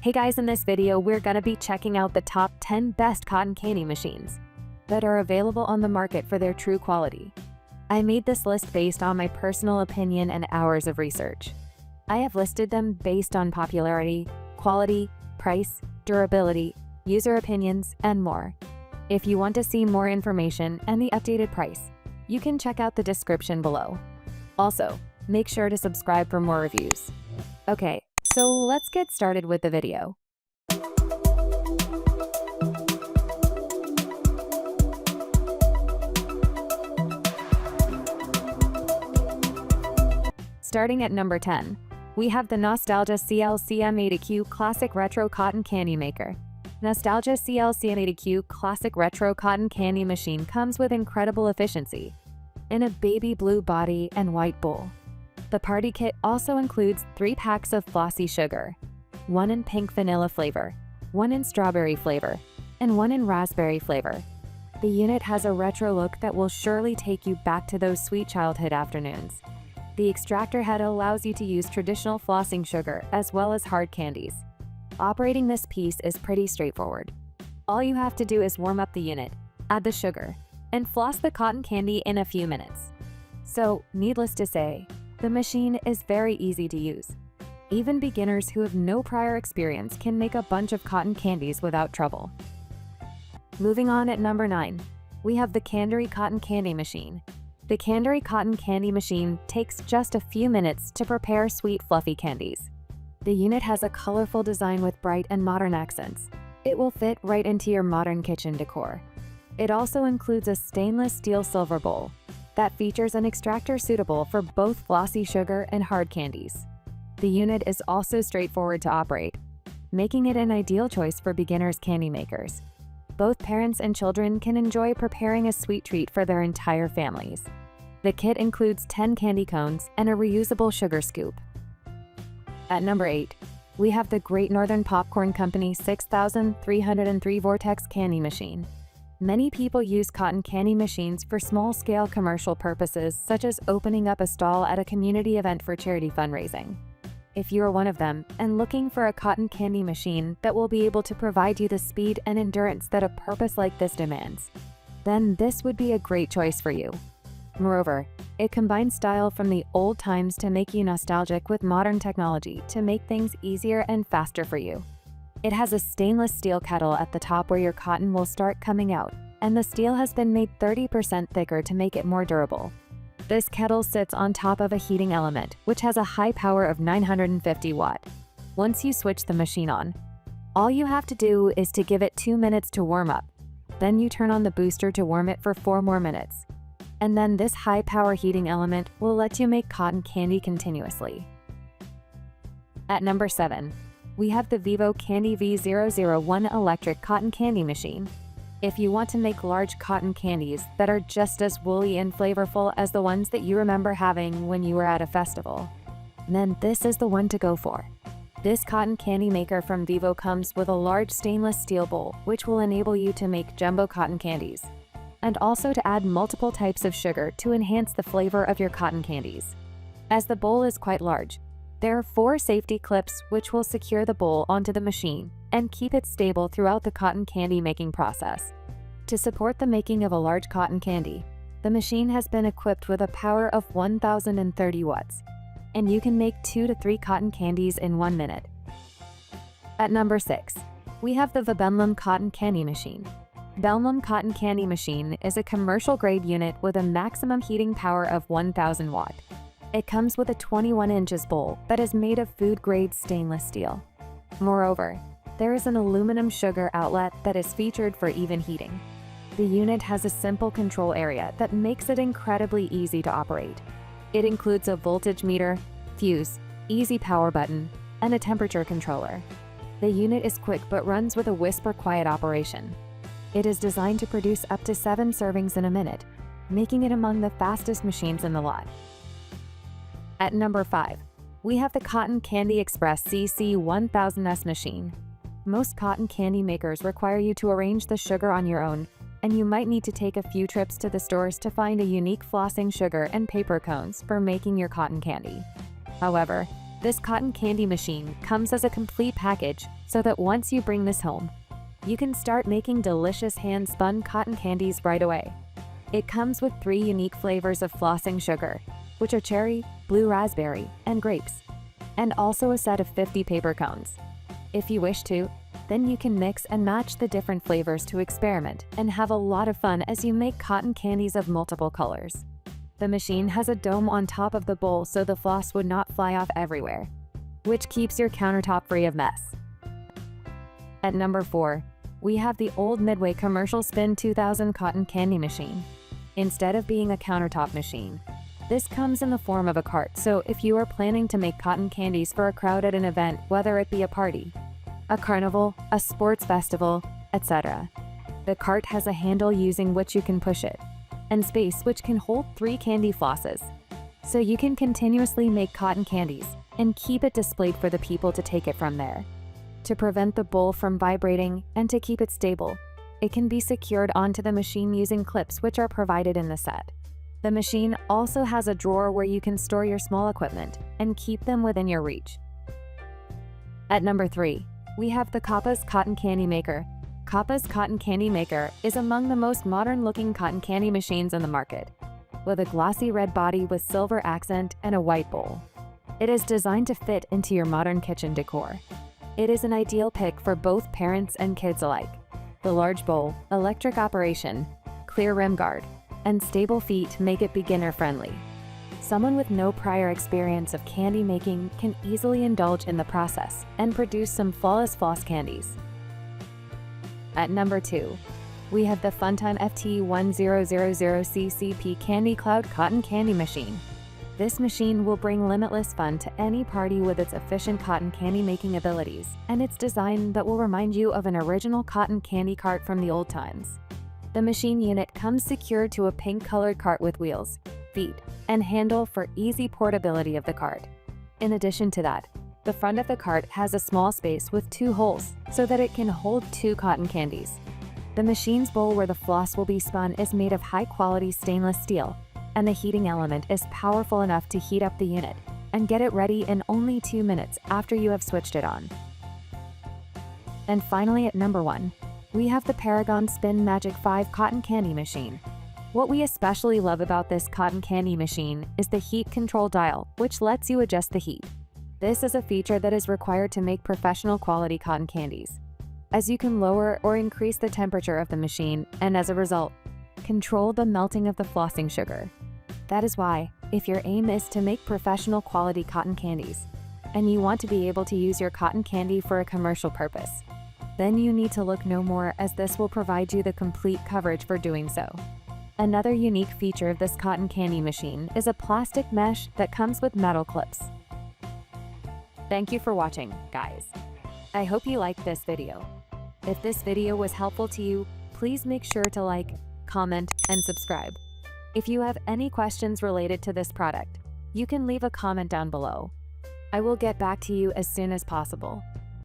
Hey guys, in this video, we're gonna be checking out the top 10 best cotton candy machines that are available on the market for their true quality. I made this list based on my personal opinion and hours of research. I have listed them based on popularity, quality, price, durability, user opinions, and more. If you want to see more information and the updated price, you can check out the description below. Also, make sure to subscribe for more reviews. Okay, so let's get started with the video. Starting at number 10, we have the Nostalgia CL-CM80Q Classic Retro Cotton Candy Maker. Nostalgia CL-CM80Q Classic Retro Cotton Candy Machine comes with incredible efficiency in a baby blue body and white bowl. The party kit also includes 3 packs of flossy sugar, 1 in pink vanilla flavor, 1 in strawberry flavor, and 1 in raspberry flavor. The unit has a retro look that will surely take you back to those sweet childhood afternoons. The extractor head allows you to use traditional flossing sugar as well as hard candies. Operating this piece is pretty straightforward. All you have to do is warm up the unit, add the sugar, and floss the cotton candy in a few minutes. So, needless to say, the machine is very easy to use. Even beginners who have no prior experience can make a bunch of cotton candies without trouble. Moving on at number 9, we have the Candery Cotton Candy Machine. The Candery Cotton Candy Machine takes just a few minutes to prepare sweet, fluffy candies. The unit has a colorful design with bright and modern accents. It will fit right into your modern kitchen decor. It also includes a stainless steel silver bowl that features an extractor suitable for both flossy sugar and hard candies. The unit is also straightforward to operate, making it an ideal choice for beginners candy makers. Both parents and children can enjoy preparing a sweet treat for their entire families. The kit includes 10 candy cones and a reusable sugar scoop. At number 8, we have the Great Northern Popcorn Company 6303 Vortex Candy Machine. Many people use cotton candy machines for small-scale commercial purposes, such as opening up a stall at a community event for charity fundraising. If you are one of them and looking for a cotton candy machine that will be able to provide you the speed and endurance that a purpose like this demands, then this would be a great choice for you. Moreover, it combines style from the old times to make you nostalgic with modern technology to make things easier and faster for you. It has a stainless steel kettle at the top where your cotton will start coming out, and the steel has been made 30% thicker to make it more durable. This kettle sits on top of a heating element, which has a high power of 950 watt. Once you switch the machine on, all you have to do is to give it 2 minutes to warm up. Then you turn on the booster to warm it for 4 more minutes. And then this high-power heating element will let you make cotton candy continuously. At number 7, we have the Vivo Candy V001 Electric Cotton Candy Machine. If you want to make large cotton candies that are just as woolly and flavorful as the ones that you remember having when you were at a festival, then this is the one to go for. This cotton candy maker from Vivo comes with a large stainless steel bowl, which will enable you to make jumbo cotton candies, and also to add multiple types of sugar to enhance the flavor of your cotton candies. As the bowl is quite large, there are 4 safety clips which will secure the bowl onto the machine and keep it stable throughout the cotton candy making process. To support the making of a large cotton candy, the machine has been equipped with a power of 1030 watts, and you can make 2 to 3 cotton candies in 1 minute. At number 6, we have the VBENLEM Cotton Candy Machine. VBENLEM Cotton Candy Machine is a commercial-grade unit with a maximum heating power of 1000 watt. It comes with a 21 inches bowl that is made of food-grade stainless steel. Moreover, there is an aluminum sugar outlet that is featured for even heating. The unit has a simple control area that makes it incredibly easy to operate. It includes a voltage meter, fuse, easy power button, and a temperature controller. The unit is quick but runs with a whisper-quiet operation. It is designed to produce up to 7 servings in a minute, making it among the fastest machines in the lot. At number 5, we have the Cotton Candy Express CC1000S machine. Most cotton candy makers require you to arrange the sugar on your own, and you might need to take a few trips to the stores to find a unique flossing sugar and paper cones for making your cotton candy. However, This cotton candy machine comes as a complete package so that once you bring this home, you can start making delicious hand-spun cotton candies right away. It comes with 3 unique flavors of flossing sugar, which are cherry, blue raspberry, and grapes, and also a set of 50 paper cones. If you wish to, then you can mix and match the different flavors to experiment and have a lot of fun as you make cotton candies of multiple colors. The machine has a dome on top of the bowl so the floss would not fly off everywhere, which keeps your countertop free of mess. At number 4, we have the Olde Midway Commercial Spin 2000 Cotton Candy Machine. Instead of being a countertop machine, this comes in the form of a cart, so if you are planning to make cotton candies for a crowd at an event, whether it be a party, a carnival, a sports festival, etc., the cart has a handle using which you can push it, and space which can hold 3 candy flosses. So you can continuously make cotton candies and keep it displayed for the people to take it from there. To prevent the bowl from vibrating and to keep it stable, it can be secured onto the machine using clips which are provided in the set. The machine also has a drawer where you can store your small equipment and keep them within your reach. At number 3, we have the Kapas Cotton Candy Maker. Kapas Cotton Candy Maker is among the most modern-looking cotton candy machines in the market, with a glossy red body with silver accent and a white bowl. It is designed to fit into your modern kitchen decor. It is an ideal pick for both parents and kids alike. The large bowl, electric operation, clear rim guard, and stable feet make it beginner-friendly. Someone with no prior experience of candy making can easily indulge in the process and produce some flawless floss candies. At number 2, we have the Funtime FT1000CCP Candy Cloud Cotton Candy Machine. This machine will bring limitless fun to any party with its efficient cotton candy making abilities and its design that will remind you of an original cotton candy cart from the old times. The machine unit comes secured to a pink-colored cart with wheels, feet, and handle for easy portability of the cart. In addition to that, the front of the cart has a small space with 2 holes so that it can hold 2 cotton candies. The machine's bowl where the floss will be spun is made of high-quality stainless steel, and the heating element is powerful enough to heat up the unit and get it ready in only 2 minutes after you have switched it on. And finally, at number 1, we have the Paragon Spin Magic 5 Cotton Candy Machine. What we especially love about this cotton candy machine is the heat control dial, which lets you adjust the heat. This is a feature that is required to make professional quality cotton candies, as you can lower or increase the temperature of the machine and, as a result, control the melting of the flossing sugar. That is why, if your aim is to make professional quality cotton candies, and you want to be able to use your cotton candy for a commercial purpose, then you need to look no more, as this will provide you the complete coverage for doing so. Another unique feature of this cotton candy machine is a plastic mesh that comes with metal clips. Thank you for watching, guys. I hope you liked this video. If this video was helpful to you, please make sure to like, comment, and subscribe. If you have any questions related to this product, you can leave a comment down below. I will get back to you as soon as possible.